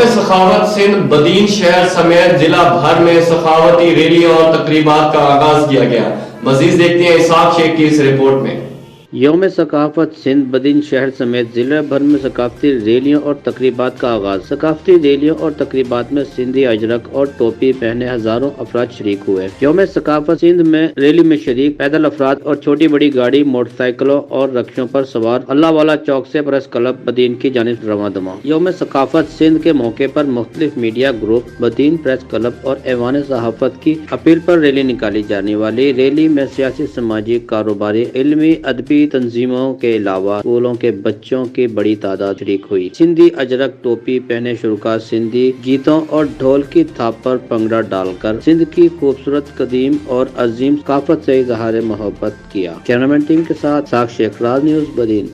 सखावत सिंध बदीन शहर समेत जिला भर में सखावती रैलियों और तकरीबात का आगाज किया गया। मजीद देखते हैं इसहाक शेख की इस रिपोर्ट में। यौम सकाफत सिंध बदीन शहर समेत जिला भर में सकाफती रैलियों और तकरीबात का आगाज। सकाफती रैलियों और तकरीबात में सिंधी अजरक और टोपी पहने हजारों अफराद शरीक हुए। यौम सकाफत सिंध में रैली में शरीक पैदल अफराद और छोटी बड़ी गाड़ी, मोटरसाइकिलों और रक्षों पर सवार अल्लाह वाला चौक से प्रेस क्लब बदीन की जानिब रवां दवा। यौम सकाफत सिंध के मौके पर मुख्तलिफ media group, Badin press club और ऐवान सहाफत की अपील पर रैली निकाली जाने वाली। रैली में सियासी, समाजी, कारोबारी, इल्मी, अदबी तंजीमों के अलावा स्कूलों के बच्चों की बड़ी तादाद शरीक हुई। सिंधी अजरक टोपी पहने शुरा सिंधी गीतों और ढोल की थाप पर पंगड़ा डालकर सिंध की खूबसूरत, कदीम और अजीम सकाफत से इजहार मोहब्बत किया। कैमरामैन टीम के साथ साख शेख, राज न्यूज़ बदीन।